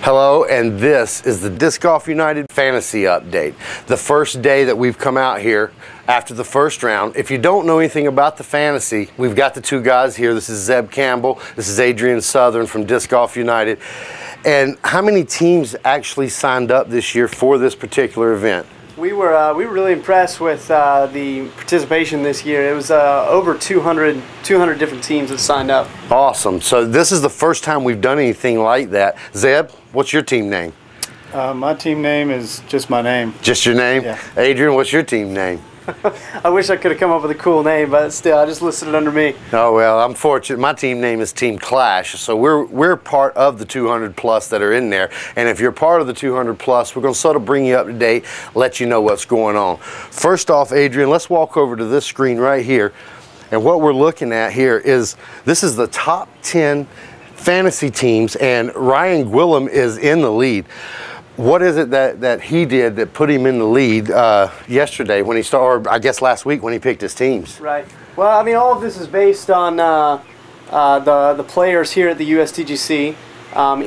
Hello, and this is the Disc Golf United Fantasy Update. The first day that we've come out here after the first round. If you don't know anything about the fantasy, we've got the two guys here. This is Zeb Campbell. This is Adrian Southern from Disc Golf United. And how many teams actually signed up this year for this particular event? We were really impressed with the participation this year. It was over 200 different teams that signed up. Awesome. So this is the first time we've done anything like that. Zeb, what's your team name? My team name is just my name. Just your name? Yeah. Adrian, what's your team name? I wish I could have come up with a cool name, but still, I just listed it under me. Oh, well, I'm fortunate. My team name is Team Clash, so we're part of the 200 plus that are in there. And if you're part of the 200 plus, we're going to sort of bring you up to date, let you know what's going on. First off, Adrian, let's walk over to this screen right here. And what we're looking at here is, this is the top 10 fantasy teams, and Ryan Gwillem is in the lead. What is it that he did that put him in the lead yesterday when he started, or I guess last week when he picked his teams? Right. Well, I mean, all of this is based on the players here at the USDGC.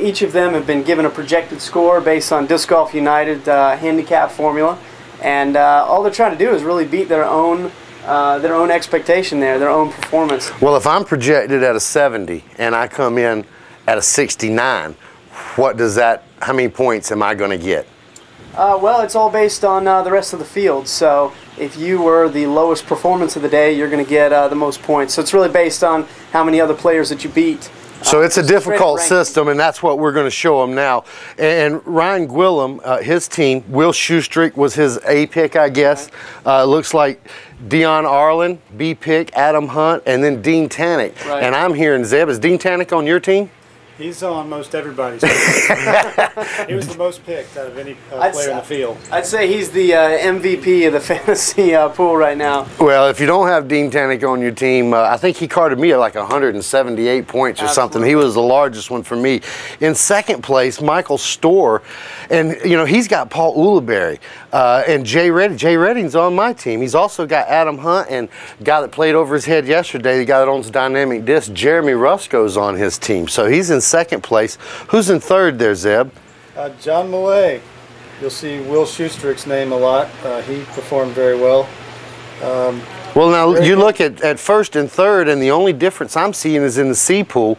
Each of them have been given a projected score based on Disc Golf United handicap formula, and all they're trying to do is really beat their own expectation there, their own performance. Well, if I'm projected at a 70 and I come in at a 69, what does that? How many points am I going to get? Well, it's all based on the rest of the field. So if you were the lowest performance of the day, you're going to get the most points. So it's really based on how many other players that you beat. So it's a difficult system, and that's what we're going to show them now. And Ryan Gwillem, his team, Will Schustrick was his A pick, I guess. Right. Looks like Dion Arlen, B pick, Adam Hunt, and then Dean Tannick. Right. And I'm hearing Zeb. Is Dean Tannick on your team? He's on most everybody's team. He was the most picked out of any player in the field. I'd say he's the MVP of the fantasy pool right now. Well, if you don't have Dean Tannick on your team, I think he carded me at like 178 points or something. He was the largest one for me. In second place, Michael Storr, and you know he's got Paul Ulibarri and Jay Redding. Jay Redding's on my team. He's also got Adam Hunt and a guy that played over his head yesterday, the guy that owns Dynamic Disc, Jeremy Rusco's on his team. So he's in second place. Who's in third there, Zeb? John Millay. You'll see Will Schustrick's name a lot. He performed very well. Well, now you look at first and third, and the only difference I'm seeing is in the C pool.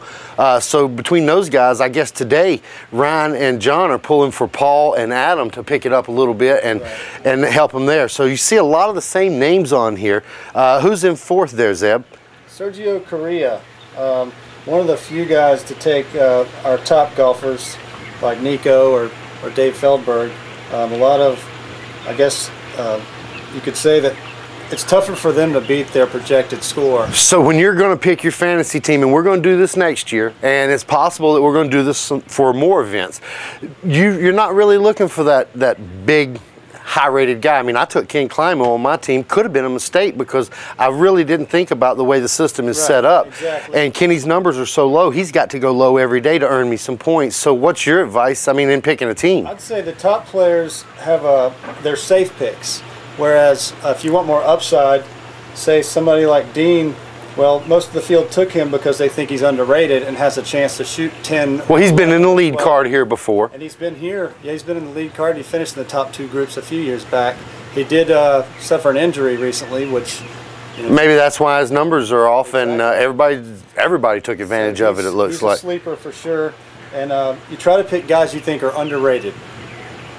So between those guys, I guess today Ryan and John are pulling for Paul and Adam to pick it up a little bit and help them there. So you see a lot of the same names on here. Who's in fourth there, Zeb? Sergio Correa. One of the few guys to take our top golfers like Nico or Dave Feldberg. A lot of, I guess you could say that it's tougher for them to beat their projected score. So when you're going to pick your fantasy team, and we're going to do this next year, and it's possible that we're going to do this for more events, you're not really looking for that big high-rated guy. I mean, I took Ken Climo on my team. Could have been a mistake because I really didn't think about the way the system is set up. Exactly. And Kenny's numbers are so low, he's got to go low every day to earn me some points. So what's your advice, I mean, in picking a team? I'd say the top players have their safe picks, whereas if you want more upside, say somebody like Dean, well, most of the field took him because they think he's underrated and has a chance to shoot 10. Well, he's been in the lead card here before. And he's been here. Yeah, he's been in the lead card. He finished in the top two groups a few years back. He did suffer an injury recently, which... You know, maybe that's why his numbers are off, and everybody took advantage of it, it looks like. He's a sleeper for sure. And you try to pick guys you think are underrated.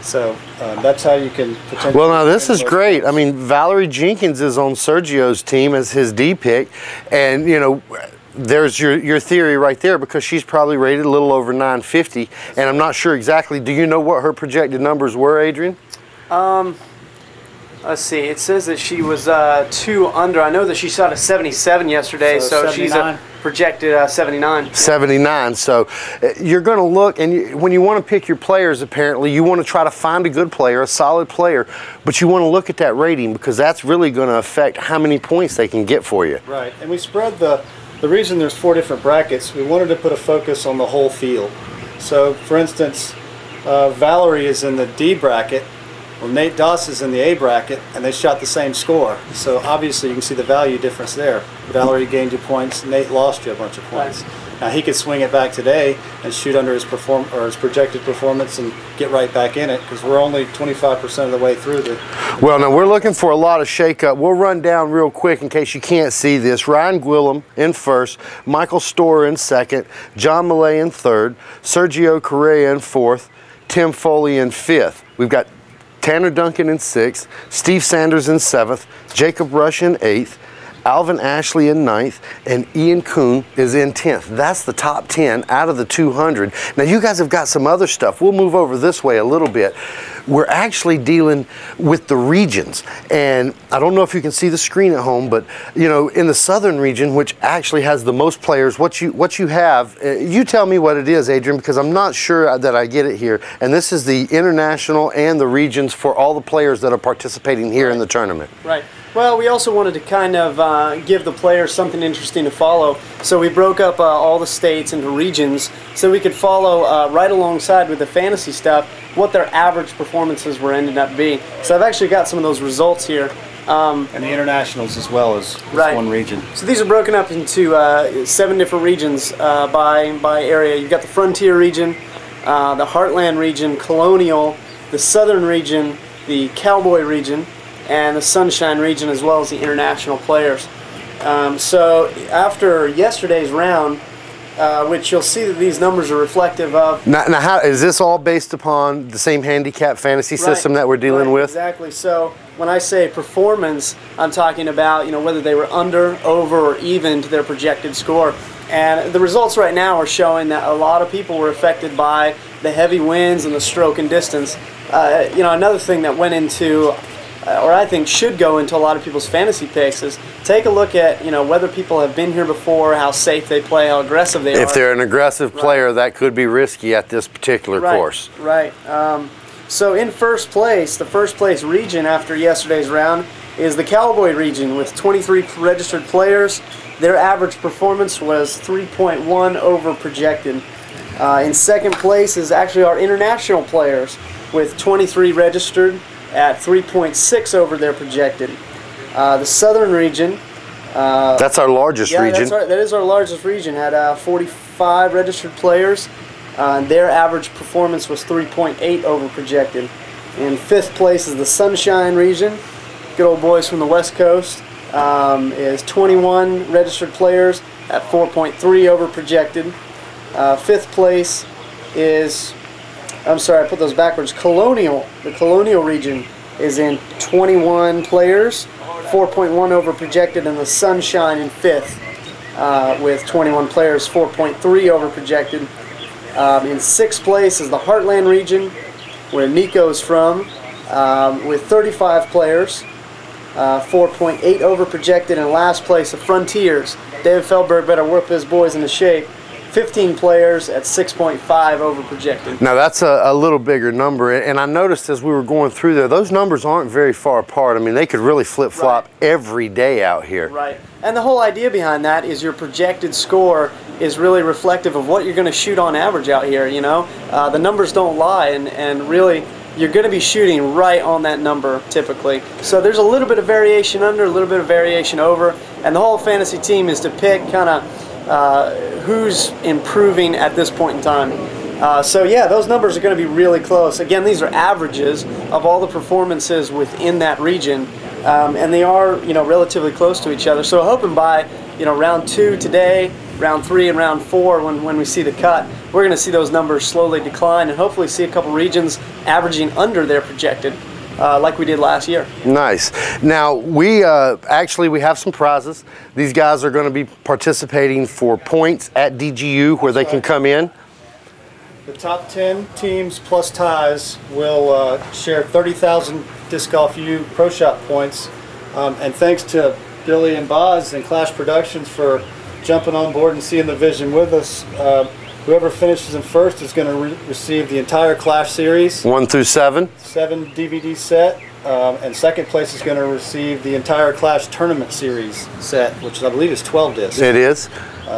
So that's how you can potentially... Well, now this is great. Points. I mean, Valerie Jenkins is on Sergio's team as his D pick, and you know, there's your theory right there because she's probably rated a little over 950, and I'm not sure exactly. Do you know what her projected numbers were, Adrian? Let's see. It says that she was 2 under. I know that she shot a 77 yesterday, so she's a projected 79. 79. So you're going to look, and when you want to pick your players, apparently you want to try to find a good player, a solid player, but you want to look at that rating because that's really going to affect how many points they can get for you. Right. And we spread the reason there's 4 different brackets. We wanted to put a focus on the whole field. So, for instance, Valerie is in the D bracket. Well, Nate Doss is in the A bracket, and they shot the same score. So obviously you can see the value difference there. Valerie gained you points, Nate lost you a bunch of points. Now he could swing it back today and shoot under his his projected performance and get right back in it, because we're only 25% of the way through the. Well, now we're looking for a lot of shakeup. We'll run down real quick in case you can't see this. Ryan Gwillem in first, Michael Storer in second, John Millay in third, Sergio Correa in fourth, Tim Foley in fifth. We've got Tanner Duncan in sixth, Steve Sanders in seventh, Jacob Rush in eighth, Alvin Ashley in ninth, and Ian Kuhn is in 10th. That's the top 10 out of the 200. Now you guys have got some other stuff. We'll move over this way a little bit. We're actually dealing with the regions, and I don't know if you can see the screen at home, but you know, in the southern region, which actually has the most players, what you have, you tell me what it is, Adrian, because I'm not sure that I get it here. And this is the international and the regions for all the players that are participating here in the tournament. Right. Well, we also wanted to kind of give the players something interesting to follow, so we broke up all the states into regions so we could follow right alongside with the fantasy stuff what their average performances were ending up being. So I've actually got some of those results here. And the internationals as well as right. one region. So these are broken up into 7 different regions by area. You've got the Frontier region, the Heartland region, Colonial, the Southern region, the Cowboy region, and the Sunshine region, as well as the international players. So after yesterday's round, which you'll see that these numbers are reflective of. Now how is this all based upon the same handicap fantasy system that we're dealing with? Exactly. So when I say performance, I'm talking about, you know, whether they were under, over, or even to their projected score. And the results right now are showing that a lot of people were affected by the heavy winds and the stroke and distance. You know, another thing that went into or I think should go into a lot of people's fantasy picks is take a look at, you know, whether people have been here before, how safe they play, how aggressive they are. If they're an aggressive player, that could be risky at this particular course. Right. So in first place, the first place region after yesterday's round is the Cowboy region with 23 registered players. Their average performance was 3.1 over projected. In second place is actually our international players with 23 registered at 3.6 over their projected. The Southern region. That's our largest region. That's right. That is our largest region. Had 45 registered players. Their average performance was 3.8 over projected. In fifth place is the Sunshine region. Good old boys from the West Coast. Is 21 registered players at 4.3 over projected. Fifth place is, I'm sorry, I put those backwards. Colonial. The Colonial region is in 21 players, 4.1 over projected, and the Sunshine in fifth with 21 players, 4.3 over projected. In sixth place is the Heartland region, where Nico's from, with 35 players, 4.8 over projected. And last place, the Frontiers. David Feldberg better work his boys into shape. 15 players at 6.5 over projected. Now that's a little bigger number, and I noticed as we were going through there, those numbers aren't very far apart. I mean, they could really flip-flop every day out here. Right. And the whole idea behind that is your projected score is really reflective of what you're going to shoot on average out here, you know. The numbers don't lie, and really you're going to be shooting right on that number typically. So there's a little bit of variation under, a little bit of variation over, and the whole fantasy team is to pick kind of who's improving at this point in time. So yeah, those numbers are going to be really close. Again, these are averages of all the performances within that region, and they are, you know, relatively close to each other. So hoping by, you know, round 2 today, round 3 and round 4, when we see the cut, we're going to see those numbers slowly decline and hopefully see a couple regions averaging under their projected. Like we did last year. Nice. Now we have some prizes. These guys are going to be participating for points at DGU where they can come in. The top 10 teams plus ties will share 30,000 Disc Golf U Pro Shop points. And thanks to Billy and Boz and Clash Productions for jumping on board and seeing the vision with us. Whoever finishes in first is going to receive the entire Clash series. 1 through 7. 7 DVD set. And second place is going to receive the entire Clash tournament series set, which I believe is 12 discs. It is.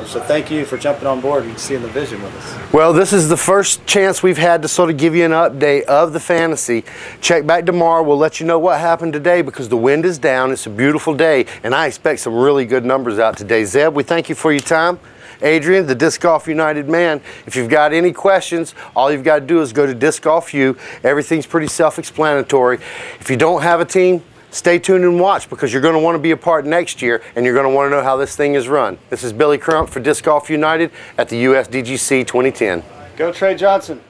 So thank you for jumping on board and seeing the vision with us. Well, this is the first chance we've had to sort of give you an update of the fantasy. Check back tomorrow. We'll let you know what happened today because the wind is down. It's a beautiful day, and I expect some really good numbers out today. Zeb, we thank you for your time, Adrian, the Disc Golf United man. If you've got any questions, all you've got to do is go to Disc Golf U. Everything's pretty self-explanatory. If you don't have a team, stay tuned and watch, because you're going to want to be a part next year, and you're going to want to know how this thing is run. This is Billy Crump for Disc Golf United at the USDGC 2010. Go Trey Johnson.